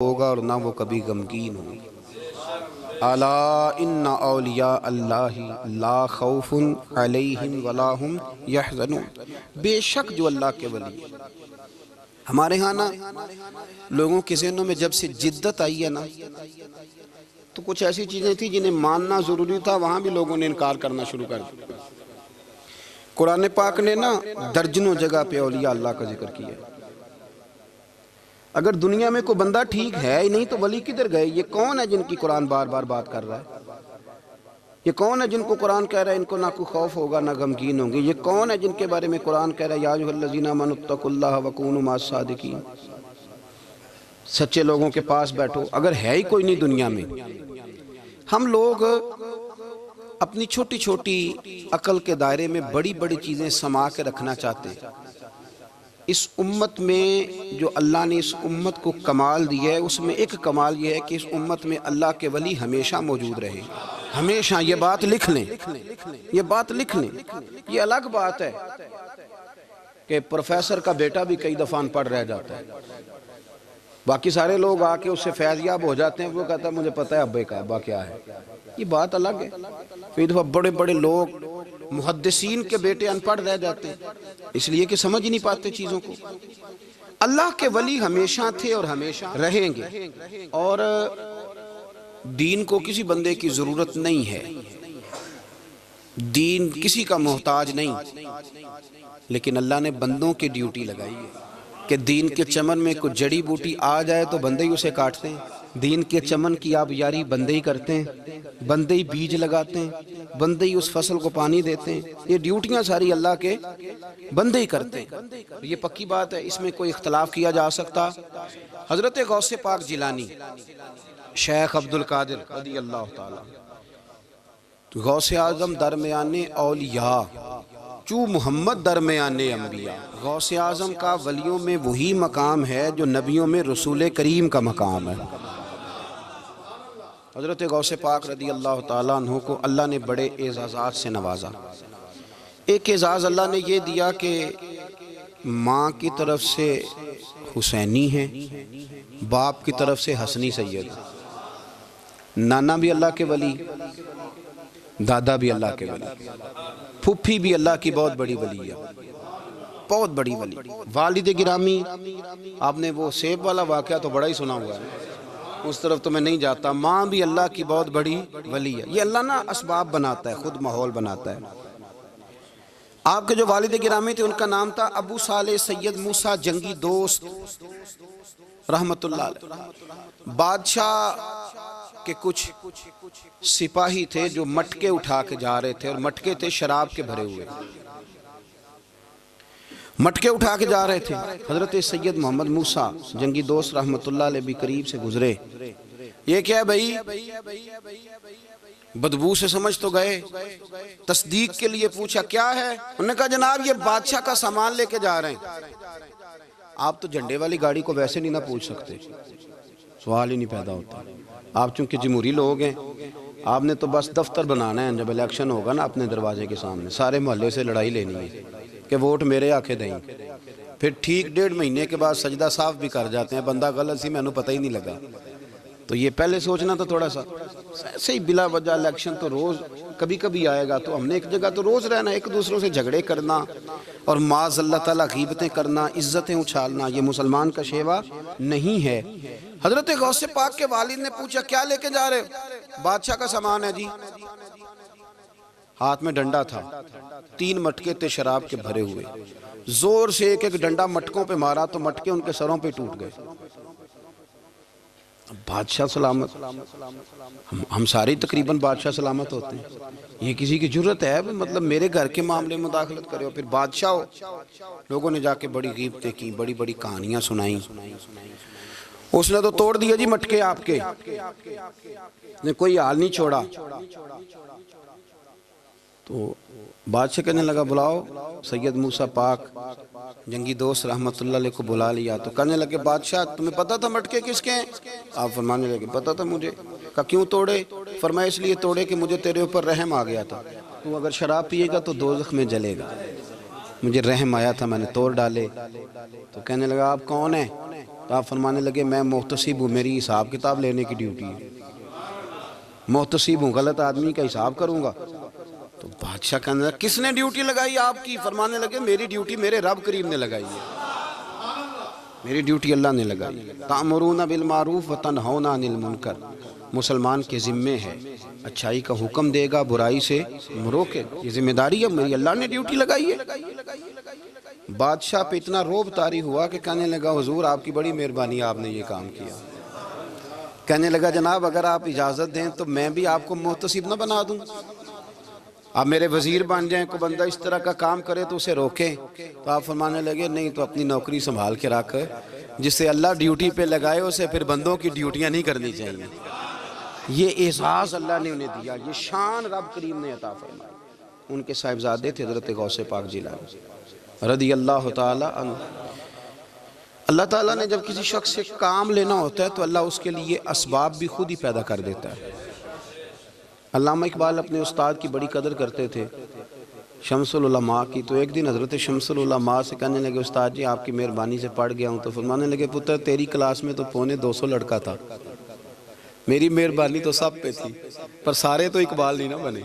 ہوگا اور نہ وہ کبھی غمگین ہوں گے۔ الا ان اولیاء اللہ لا خوف علیہم ولا هم یحزنون، بے شک جو اللہ کے ولی ہیں۔ ہمارے ہاں نا لوگوں کے ذہنوں میں جب سے جدت آئی ہے نا، تو کچھ ایسی چیزیں تھیں جنہیں ماننا ضروری تھا، وہاں بھی لوگوں نے انکار کرنا شروع کر دیا۔ قرآن پاک نے نا درجنوں جگہ پہ اولیاء اللہ کا ذکر کیا ہے۔ اگر دنیا میں کوئی بندہ ٹھیک ہے ہی نہیں تو ولی کدھر گئے؟ یہ کون ہے جن کی قرآن بار بار بات کر رہا ہے؟ یہ کون ہے جن کو قرآن کہہ رہا ہے ان کو نہ کوئی خوف ہوگا نہ غمگین ہوں گے؟ یہ کون ہے جن کے بارے میں قرآن کہہ رہا ہے یا ایھا الذین آمنوا اتقوا اللہ وکونوا مع الصادقین؟ سچے لوگوں کے پاس بیٹھو۔ اگر ہے ہی کوئی نہیں دنیا میں، ہم لوگ اپنی چھوٹی چھوٹی عقل کے دائرے میں بڑی بڑی چیزیں سما کے رکھنا چاہتے ہیں۔ اس امت میں جو اللہ نے اس امت کو کمال دیا ہے، اس میں ایک کمال یہ ہے کہ اس امت میں اللہ کے ولی ہمیشہ موجود رہے، ہمیشہ۔ یہ بات لکھ لیں، یہ بات لکھ لیں۔ یہ الگ بات ہے کہ پروفیسر کا بیٹا بھی کئی دفعہ ان پڑھ رہ جاتا ہے، باقی سارے لوگ آ کے اس سے فیض یاب ہو جاتے ہیں، وہ کہتا ہے مجھے پتہ ہے ابے کا ابا کیا ہے۔ یہ بات الگ ہے۔ کئی دفعہ بڑے بڑے لوگ محدثین کے بیٹے ان پڑھ رہ جاتے ہیں، اس لیے کہ سمجھ ہی نہیں پاتے چیزوں کو۔ اللہ کے ولی ہمیشہ تھے اور ہمیشہ رہیں گے، اور دین کو کسی بندے کی ضرورت نہیں ہے، دین کسی کا محتاج نہیں، لیکن اللہ نے بندوں کی ڈیوٹی لگائی ہے کہ دین کے چمن میں کوئی جڑی بوٹی آ جائے تو بندے ہی اسے کاٹتے ہیں، دین کے چمن کی آبیاری بندے ہی کرتے ہیں، بندے ہی بیج لگاتے ہیں، بندے ہی اس فصل کو پانی دیتے ہیں۔ یہ ڈیوٹیاں ساری اللہ کے بندے ہی کرتے ہیں، یہ پکی بات ہے، اس میں کوئی اختلاف کیا جا سکتا۔ حضرت غوث پاک جیلانی شیخ عبد القادر رضی اللہ تعالیٰ، غوث اعظم درمیان اولیاء چو محمد درمیان انبیاء۔ غوث اعظم کا ولیوں میں وہی مقام ہے جو نبیوں میں رسول کریم کا مقام ہے۔ حضرت غوث پاک رضی اللہ تعالیٰ عنہ کو اللہ نے بڑے اعزازات سے نوازا۔ ایک اعزاز اللہ نے یہ دیا کہ ماں کی طرف سے حسینی ہیں، باپ کی طرف سے حسنی سید، نانا بھی اللہ کے ولی، دادا بھی اللہ کے ولی، پھپھی بھی اللہ کی بہت بڑی ولی ہے، بہت بڑی ولی۔ والد گرامی، آپ نے وہ سیب والا واقعہ تو بڑا ہی سنا ہوا ہے، اس طرف تو میں نہیں جاتا۔ ماں بھی اللہ کی بہت بڑی ولی ہے۔ یہ اللہ نا اسباب بناتا ہے، خود ماحول بناتا ہے۔ آپ کے جو والد گرامی تھے ان کا نام تھا ابو صالح سید موسیٰ جنگی دوست رحمت اللہ علیہ۔ بادشاہ کے کچھ سپاہی تھے جو مٹکے اٹھا کے جا رہے تھے، اور مٹکے تھے شراب کے بھرے ہوئے، مٹکے اٹھا کے جا رہے تھے۔ حضرت سید محمد موسیٰ جنگی دوست رحمت اللہ علیہ بھی قریب سے گزرے۔ یہ کیا ہے بھائی؟ بدبو سے سمجھ تو گئے، تصدیق کے لیے پوچھا کیا ہے؟ انہوں نے کہا جناب یہ بادشاہ کا سامان لے کے جا رہے ہیں۔ آپ تو جھنڈے والی گاڑی کو ویسے نہیں نہ پوچھ سکتے، سوال ہی نہیں پیدا ہوتا۔ آپ چونکہ جمہوری لوگ ہیں، آپ نے تو بس دفتر بنانا ہے، جب الیکشن ہوگا نا اپنے دروازے کے سامنے سارے محلے سے لڑائی لینی ہے کہ ووٹ میرے آکھے دیں، پھر ٹھیک 1.5 مہینے کے بعد سجدہ صاف بھی کر جاتے ہیں، بندہ غلط سی میں نے پتہ ہی نہیں لگا۔ تو یہ پہلے سوچنا تو تھوڑا سا ایسے ہی بلا وجہ الیکشن تو روز کبھی کبھی آئے گا، تو ہم نے ایک جگہ تو روز رہنا، ایک دوسروں سے جھگڑے کرنا اور معاذ اللہ تعالیٰ غیبتیں کرنا، عزتیں اچھالنا، یہ مسلمان کا شیوا نہیں ہے۔ حضرت غوث پاک کے والد نے پوچھا کیا لے کے جا رہے؟ بادشاہ کا سامان ہے جی۔ ہاتھ میں ڈنڈا تھا، 3 مٹکے تھے شراب کے بھرے ہوئے، زور سے ایک ایک ڈنڈا مٹکوں پہ مارا تو مٹکے ان کے سروں پہ ٹوٹ گئے۔ بادشاہ سلامت، ہم سارے تقریباً بادشاہ سلامت ہوتے ہیں، یہ کسی کی جرت ہے مطلب میرے گھر کے معاملے میں مداخلت کرے ہو، پھر بادشاہ ہو؟ لوگوں نے جا کے بڑی غیبتیں کی، بڑی بڑی کہانیاں سنائیں۔ اس نے تو توڑ دیا جی مٹکے آپ کے، نے کوئی حال نہیں چھوڑا۔ تو بادشاہ کہنے لگا بلاؤ سید موسیٰ پاک جنگی دوست رحمت اللہ علیہ کو بلا لیا۔ تو کہنے لگے بادشاہ تمہیں پتا تھا مٹکے کس کے ہیں؟ آپ فرمانے لگے پتا تھا مجھے۔ کہا کیوں توڑے؟ فرمایا اس لیے توڑے کہ مجھے تیرے اوپر رحم آ گیا تھا، تو اگر شراب پیے گا تو دوزخ میں جلے گا، مجھے رحم آیا تھا میں نے توڑ ڈالے۔ تو کہنے لگا آپ کون ہیں؟ تو آپ فرمانے لگے میں محتسب ہوں، میری حساب کتاب لینے کی ڈیوٹی ہے، محتسب ہوں، غلط آدمی کا حساب کروں گا۔ تو بادشاہ کہنے لگا کس نے ڈیوٹی لگائی آپ کی؟ فرمانے لگے میری ڈیوٹی میرے رب کریم نے لگائی ہے، میری ڈیوٹی اللہ نے لگائی ہے۔ تأمرون بالمعروف وتنہون عن المنکر، مسلمان کے ذمے ہے اچھائی کا حکم دے گا، برائی سے روکے گا، یہ ذمہ داری ہے، میری اللہ نے ڈیوٹی لگائی ہے۔ بادشاہ پہ اتنا روب طاری ہوا کہ کہنے لگا حضور آپ کی بڑی مہربانی، آپ نے یہ کام کیا۔ کہنے لگا جناب اگر آپ اجازت دیں تو میں بھی آپ کو محتسب نہ بنا دوں، آپ میرے وزیر بن جائیں، کوئی بندہ اس طرح کا کام کرے تو اسے روکیں۔ تو آپ فرمانے لگے نہیں، تو اپنی نوکری سنبھال کے رکھ، جسے اللہ ڈیوٹی پہ لگائے اسے پھر بندوں کی ڈیوٹیاں نہیں کرنی چاہیے۔ یہ اعزاز اللہ نے انہیں دیا، یہ شان رب کریم نے عطا فرمائی۔ ان کے صاحبزادے تھے حضرت غوث پاک جیلانی رضی اللہ تعالی عنہ۔ اللہ تعالیٰ نے جب کسی شخص سے کام لینا ہوتا ہے تو اللہ اس کے لیے اسباب بھی خود ہی پیدا کر دیتا ہے۔ علامہ اقبال اپنے استاد کی بڑی قدر کرتے تھے، شمس العلماء کی۔ تو ایک دن حضرت شمس العلماء سے کہنے لگے استاد جی آپ کی مہربانی سے پڑھ گیا ہوں۔ تو فرمانے لگے پتر تیری کلاس میں تو 250 لڑکا تھا، میری مہربانی تو سب پہ تھی، پر سارے تو اقبال نہیں نہ بنے۔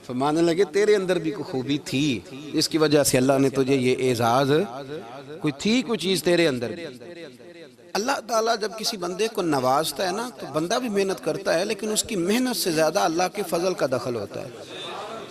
فرمانے لگے تیرے اندر بھی کوئی خوبی تھی، اس کی وجہ سے اللہ نے تجھے یہ اعزاز، کوئی چیز تیرے اندر بھی۔ اللہ تعالیٰ جب کسی بندے کو نوازتا ہے نا تو بندہ بھی محنت کرتا ہے، لیکن اس کی محنت سے زیادہ اللہ کے فضل کا دخل ہوتا ہے۔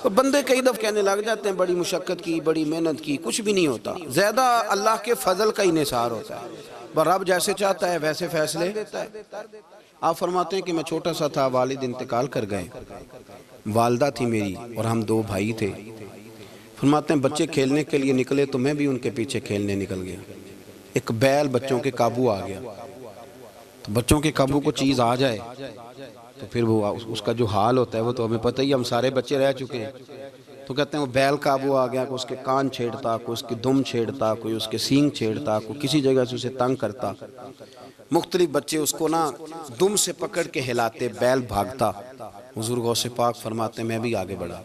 تو بندے کئی دفعہ کہنے لگ جاتے ہیں بڑی مشقت کی، بڑی محنت کی، کچھ بھی نہیں ہوتا، زیادہ اللہ کے فضل کا انحصار ہوتا ہے۔ پر رب جیسے چاہتا ہے ویسے فیصلے دیتا ہے۔ آپ فرماتے ہیں کہ میں چھوٹا سا تھا، والد انتقال کر گئے، والدہ تھی میری اور ہم 2 بھائی تھے۔ فرماتے ہیں بچے کھیلنے کے لیے نکلے تو میں بھی ان کے پیچھے کھیلنے نکل گیا۔ ایک بیل بچوں کے قابو آ گیا، تو بچوں کے قابو کو چیز آ جائے تو پھر وہ اس کا جو حال ہوتا ہے وہ تو ہمیں پتہ ہی، ہم سارے بچے رہ چکے ہیں۔ تو کہتے ہیں وہ بیل قابو آ گیا، کوئی اس کے کان چھیڑتا، کوئی اس کی دم چھیڑتا، کوئی اس کے سینگ چھیڑتا، کوئی کسی جگہ سے اسے تنگ کرتا۔ مختلف بچے اس کو نا دم سے پکڑ کے ہلاتے، بیل بھاگتا۔ حضور غوث پاک فرماتے میں بھی آگے بڑھا،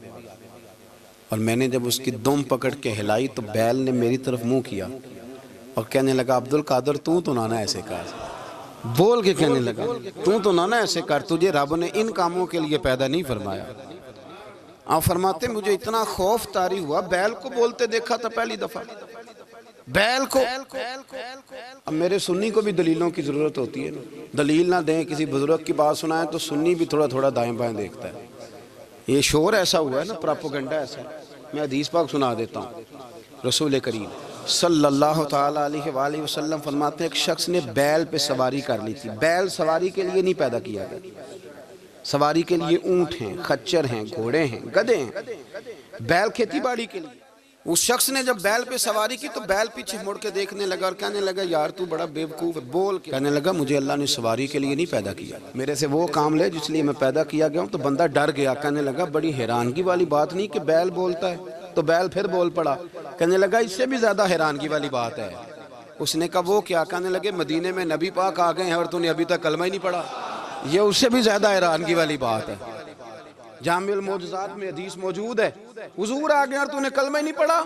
اور میں نے جب اس کی دم پکڑ کے ہلائی تو بیل نے میری طرف منہ کیا اور کہنے لگا عبدالقادر تو نانا ایسے کر، بول کے کہنے لگا تو نانا ایسے کر، تجھے رب نے ان کاموں کے لیے پیدا نہیں فرمایا۔ آپ فرماتے مجھے اتنا خوف طاری ہوا، بیل کو بولتے دیکھا تھا پہلی دفعہ، بیل کو۔ اب میرے سنی کو بھی دلیلوں کی ضرورت ہوتی ہے، دلیل نہ دیں، کسی بزرگ کی بات سنائیں تو سنی بھی تھوڑا تھوڑا دائیں بائیں دیکھتا ہے۔ یہ شور ایسا ہوا ہے نا، پراپوگنڈا ایسا ہے۔ میں حدیث پاک سنا دیتا ہوں۔ رسول کریم صلی اللہ تعالیٰ علیہ وآلہ وسلم فرماتے ہیں ایک شخص نے بیل پہ سواری کر لی تھی۔ بیل سواری کے لیے نہیں پیدا کیا گیا، سواری کے لیے اونٹ ہیں، خچر ہیں، گھوڑے ہیں، گدھے ہیں، بیل کھیتی باڑی کے لیے۔ اس شخص نے جب بیل پہ سواری کی تو بیل پیچھے مڑ کے دیکھنے لگا اور کہنے لگا یار تو بڑا بیوقوف ہے، بول کے کہنے لگا مجھے اللہ نے سواری کے لیے نہیں پیدا کیا، میرے سے وہ کام لے جس لیے میں پیدا کیا گیا ہوں۔ تو بندہ ڈر گیا، کہنے لگا بڑی حیرانگی والی بات نہیں کہ بیل بولتا ہے، تو بیل پھر بول پڑا۔ کہنے لگا اس سے بھی زیادہ حیرانگی والی بات ہے۔ اس نے کہا وہ کیا؟ کہنے لگے مدینے میں نبی پاک آ گئے ہیں اور تو نے ابھی تک کلمہ ہی نہیں پڑھا، یہ اس سے بھی زیادہ حیرانگی والی بات ہے۔ جامع المعجزات میں حدیث موجود ہے، حضور آ گئے اور تو نے کلمہ ہی نہیں پڑھا۔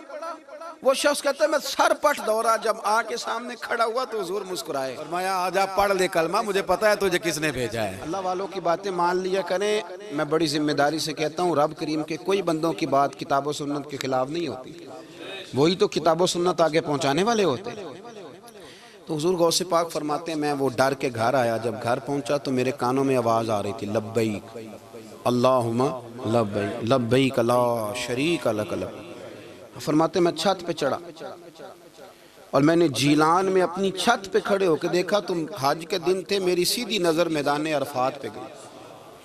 وہ شخص کہتا ہے میں سر پٹ دورا، جب آ کے سامنے کھڑا ہوا تو حضور مسکرائے، فرمایا آجا پڑھ لے کلمہ، مجھے پتہ ہے تجھے کس نے بھیجا ہے۔ اللہ والوں کی باتیں مان لیا کریں، میں بڑی ذمہ داری سے کہتا ہوں رب کریم کے کوئی بندوں کی بات کتاب و سنت کے خلاف نہیں ہوتی، وہی تو کتاب و سنت آگے پہنچانے والے ہوتے۔ تو حضور غوث پاک فرماتے ہیں میں وہ ڈر کے گھر آیا، جب گھر پہنچا تو میرے کانوں میں آواز آ رہی تھی لبیک اللہم لبیک لبیک لا شریک لک لبیک۔ فرماتے میں چھت پہ چڑھا اور میں نے جیلان میں اپنی چھت پہ کھڑے ہو کے دیکھا تو حج کے دن تھے، میری سیدھی نظر میدان عرفات پہ گئی،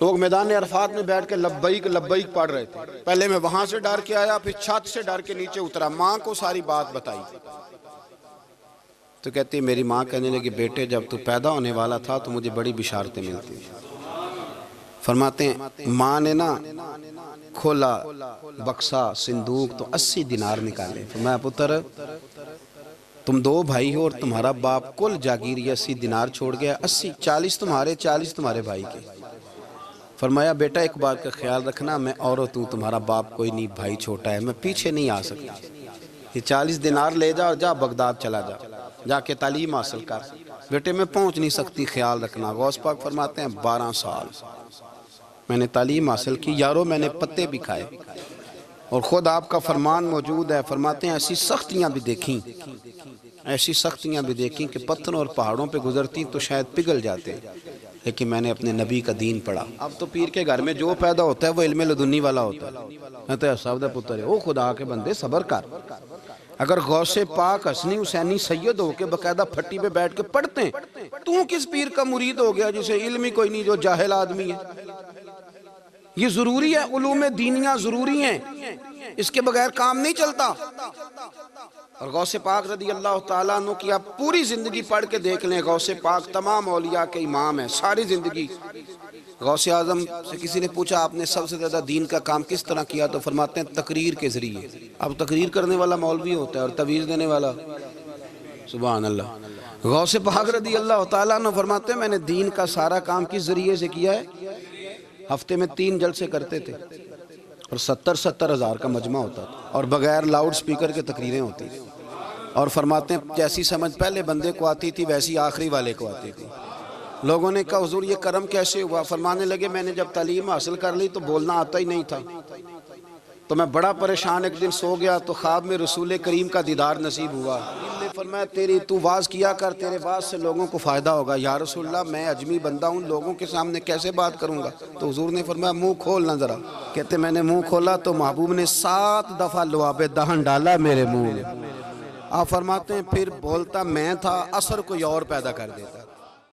لوگ میدان عرفات میں بیٹھ کے لبیک لبیک پڑھ رہے تھے۔ پہلے میں وہاں سے ڈر کے آیا، پھر چھت سے ڈر کے نیچے اترا، ماں کو ساری بات بتائی تو کہتی میری ماں کہنے لگی بیٹے جب تو پیدا ہونے والا تھا تو مجھے بڑی بشارتیں ملتی۔ فرماتے ہیں ماں نے نا کھولا بکسا صندوق تو 80 دینار نکالے، فرمایا پتر تم 2 بھائی ہو اور تمہارا باپ کل جاگیر 80 دینار چھوڑ گیا، 80 40 تمہارے 40 تمہارے بھائی کے۔ فرمایا بیٹا ایک بات کا خیال رکھنا، میں عورت ہوں، تمہارا باپ کوئی نہیں، بھائی چھوٹا ہے، میں پیچھے نہیں آ سکتا، یہ 40 دینار لے جا اور جا بغداد چلا جا۔ جا کے تعلیم حاصل کر، بیٹے میں پہنچ نہیں سکتی، خیال رکھنا۔ غوث پاک فرماتے ہیں 12 سال میں نے تعلیم حاصل کی یارو، میں نے پتے بھی کھائے، اور خود آپ کا فرمان موجود ہے، فرماتے ہیں ایسی سختیاں بھی دیکھیں، ایسی سختیاں بھی دیکھیں کہ پتھروں اور پہاڑوں پہ گزرتی تو شاید پگھل جاتے، لیکن میں نے اپنے نبی کا دین پڑھا۔ اب تو پیر کے گھر میں جو پیدا ہوتا ہے وہ علم لدنی والا ہوتا ہے۔ میں تو صاحب دا پتر ہے، او خدا کے بندے صبر کر۔ اگر غوث پاک حسنی حسینی سید ہو کے باقاعدہ پھٹی پہ بیٹھ کے پڑھتے ہیں، تو کس پیر کا مرید ہو گیا جسے علم ہی کوئی نہیں، جو جاہل آدمی ہے؟ یہ ضروری ہے، علوم دینیاں ضروری ہیں، اس کے بغیر کام نہیں چلتا۔ اور غوث پاک رضی اللہ تعالیٰ عنہ کی آپ پوری زندگی پڑھ کے دیکھ لیں، غوث پاک تمام اولیاء کے امام ہیں، ساری زندگی۔ غوث اعظم سے کسی نے پوچھا آپ نے سب سے زیادہ دین کا کام کس طرح کیا، تو فرماتے ہیں تقریر کے ذریعے۔ اب تقریر کرنے والا مولوی ہوتا ہے اور تویز دینے والا، سبحان اللہ۔ غوث پاک رضی اللہ تعالیٰ عنہ فرماتے ہیں میں نے دین کا سارا کام کس ذریعے سے کیا ہے؟ ہفتے میں 3 جلسے کرتے تھے، اور 70 ہزار کا مجمع ہوتا تھا، اور بغیر لاؤڈ سپیکر کے تقریریں ہوتی تھیں۔ اور فرماتے ہیں جیسی سمجھ پہلے بندے کو آتی تھی ویسی آخری والے کو آتی تھی۔ لوگوں نے کہا حضور یہ کرم کیسے ہوا؟ فرمانے لگے میں نے جب تعلیم حاصل کر لی تو بولنا آتا ہی نہیں تھا، تو میں بڑا پریشان، ایک دن سو گیا تو خواب میں رسول کریم کا دیدار نصیب ہوا۔ نے فرمایا تو واز کیا کر، تیرے واز سے لوگوں کو فائدہ ہوگا۔ یا رسول اللہ میں اجمی بندہ ہوں، لوگوں کے سامنے کیسے بات کروں گا؟ تو حضور نے فرمایا منہ کھولنا ذرا۔ کہتے میں نے منہ کھولا تو محبوب نے 7 دفعہ لعاب دہن ڈالا میرے منہ میں۔ آپ فرماتے ہیں پھر بولتا میں تھا، اثر کوئی اور پیدا کر دیتا۔